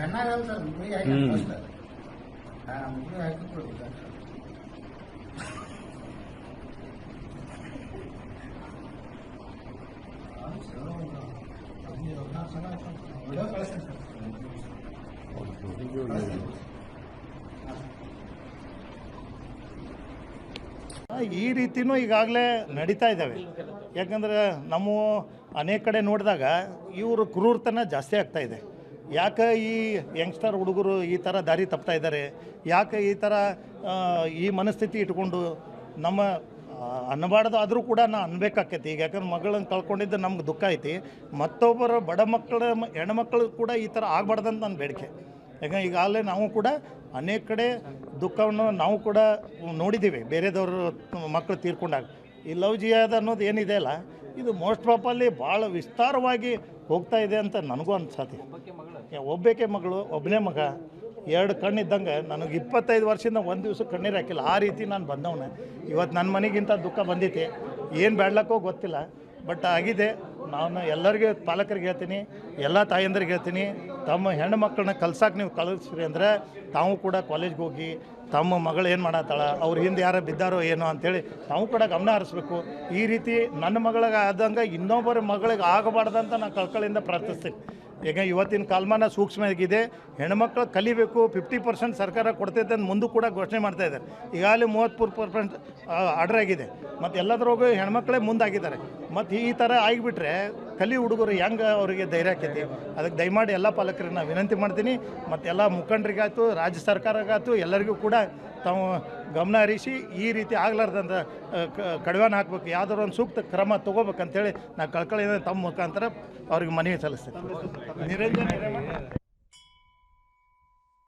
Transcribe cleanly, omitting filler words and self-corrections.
ಕಣ್ಣಾಗಲ್ಲ sir, ಮುಗಿಗೆ ಹಾಕಿ first ಮುಗಿಗೆ ಹಾಕಿ ಕೊಡ್ಬೇಕು. Video ಕಳಿಸ್ತೀನಿ sir. ಈ ರೀತಿಯೂ ಈಗಾಗಲೇ ನಡೀತಾ ಇದ್ದಾವೆ. ಯಾಕಂದರೆ ನಮ್ಮ ಅನೇಕ ಕಡೆ ನೋಡಿದಾಗ ಇವರು ಕ್ರೂರತನ ಜಾಸ್ತಿ ಆಗ್ತಾ ಇದೆ. ಯಾಕೆ ಈ ಯಂಗ್ಸ್ಟರ್ ಹುಡುಗರು ಈ ಥರ ದಾರಿ ತಪ್ತಾ ಇದ್ದಾರೆ, ಯಾಕೆ ಈ ಥರ ಈ ಮನಸ್ಥಿತಿ ಇಟ್ಕೊಂಡು ನಮ್ಮ ಅನ್ನಬಾರ್ದು ಆದರೂ ಕೂಡ ನಾ ಅನ್ಬೇಕಾಕೈತಿ. ಈಗ ಯಾಕಂದ್ರೆ ಮಗಳನ್ನ ಕಳ್ಕೊಂಡಿದ್ದು ನಮ್ಗೆ ದುಃಖ ಐತಿ. ಮತ್ತೊಬ್ಬರ ಬಡ ಮಕ್ಕಳ ಹೆಣ್ಮಕ್ಳು ಕೂಡ ಈ ಥರ ಆಗಬಾರ್ದಂತ ನನ್ನ ಬೇಡಿಕೆ. ಯಾಕಂದ್ರೆ ಈಗಾಗಲೇ ನಾವು ಕೂಡ ಅನೇಕ ಕಡೆ ದುಃಖವನ್ನು ನಾವು ಕೂಡ ನೋಡಿದ್ದೀವಿ, ಬೇರೆದವರು ಮಕ್ಕಳು ತೀರ್ಕೊಂಡಾಗ. ಈ ಲವ್ ಜಿಹಾದ್ ಅನ್ನೋದು ಏನಿದೆ ಅಲ್ಲ, ಇದು ಮೋಸ್ಟ್ ಪ್ರಾಪರ್ಲಿ ಭಾಳ ವಿಸ್ತಾರವಾಗಿ ಹೋಗ್ತಾ ಇದೆ ಅಂತ ನನಗೂ ಅನ್ಸತ್ತೆ. ಒಬ್ಬಾಕೆ ಮಗಳು, ಒಬ್ಬನೇ ಮಗ, 2 ಕಣ್ಣಿದ್ದಂಗೆ ನನಗೆ 25 ವರ್ಷದಿಂದ ಒಂದು ದಿವಸ ಕಣ್ಣೀರು ಹಾಕಿಲ್ಲ. ಆ ರೀತಿ ನಾನು ಬಂದವನೇ. ಇವತ್ತು ನನ್ನ ಮನೆಗಿಂತ ದುಃಖ ಬಂದೈತೆ, ಏನು ಬೇಡ್ಲಕ್ಕೋ ಗೊತ್ತಿಲ್ಲ, ಬಟ್ ಆಗಿದೆ. ನಾನು ಎಲ್ಲರಿಗೆ ಪಾಲಕರಿಗೆ ಹೇಳ್ತೀನಿ, ಎಲ್ಲ ತಾಯಂದ್ರಿಗೆ ಹೇಳ್ತೀನಿ, ತಮ್ಮ ಹೆಣ್ಣು ಮಕ್ಕಳನ್ನ ಕಲ್ಸಕ್ಕೆ ನೀವು ಕಳಿಸ್ರಿ ಅಂದರೆ ತಾವು ಕೂಡ ಕಾಲೇಜ್ಗೆ ಹೋಗಿ ತಮ್ಮ ಮಗಳು ಏನು ಮಾಡತ್ತಾಳ, ಅವ್ರ ಹಿಂದೆ ಯಾರು ಬಿದ್ದಾರೋ ಏನೋ ಅಂಥೇಳಿ ತಾವು ಕೂಡ ಗಮನ ಹರಿಸ್ಬೇಕು. ಈ ರೀತಿ ನನ್ನ ಮಗಳಿಗೆ ಆದಂಗೆ ಇನ್ನೊಬ್ಬರ ಮಗಳಿಗೆ ಆಗಬಾರ್ದಂತ ನಾನು ಕಳ್ಕಳಿಂದ ಪ್ರಾರ್ಥಿಸ್ತೀನಿ. ಈಗ ಇವತ್ತಿನ ಕಾಲಮಾನ ಸೂಕ್ಷ್ಮ ಆಗಿದೆ. ಹೆಣ್ಮಕ್ಳು ಕಲಿಬೇಕು, 50% ಸರ್ಕಾರ ಕೊಡ್ತೈತೆ ಅಂತ ಮುಂದೂ ಕೂಡ ಘೋಷಣೆ ಮಾಡ್ತಾ ಇದ್ದಾರೆ. ಈಗಾಗಲೇ 33% ಆರ್ಡರ್ ಆಗಿದೆ. ಮತ್ತು ಎಲ್ಲದ್ರಾಗೂ ಹೆಣ್ಮಕ್ಳೇ ಮುಂದಾಗಿದ್ದಾರೆ. ಮತ್ತು ಈ ಥರ ಆಗಿಬಿಟ್ರೆ ಕಲಿ ಹುಡುಗರು ಹೆಂಗೆ ಅವರಿಗೆ ಧೈರ್ಯ ಆಕೈತಿ. ಅದಕ್ಕೆ ದಯಮಾಡಿ ಎಲ್ಲ ಪಾಲಕರಿಗೆ ನಾನು ವಿನಂತಿ ಮಾಡ್ತೀನಿ. ಮತ್ತು ಎಲ್ಲ ಮುಖಂಡರಿಗಾಯ್ತು, ರಾಜ್ಯ ಸರ್ಕಾರಗಾಯ್ತು, ಎಲ್ಲರಿಗೂ ಕೂಡ ತಾವು ಗಮನ ಹರಿಸಿ ಈ ರೀತಿ ಆಗ್ಲಾರ್ದಂತ ಕಡಿವಾಣ ಹಾಕಬೇಕು, ಯಾವುದಾದ್ರು ಒಂದು ಸೂಕ್ತ ಕ್ರಮ ತೊಗೋಬೇಕಂತೇಳಿ ನಾನು ಕಳ್ಕಳಿಯಿಂದ ತಮ್ಮ ಮುಖಾಂತರ ಅವ್ರಿಗೆ ಮನವಿ ಸಲ್ಲಿಸ್ತೇನೆ. ನಿರಂಜನ್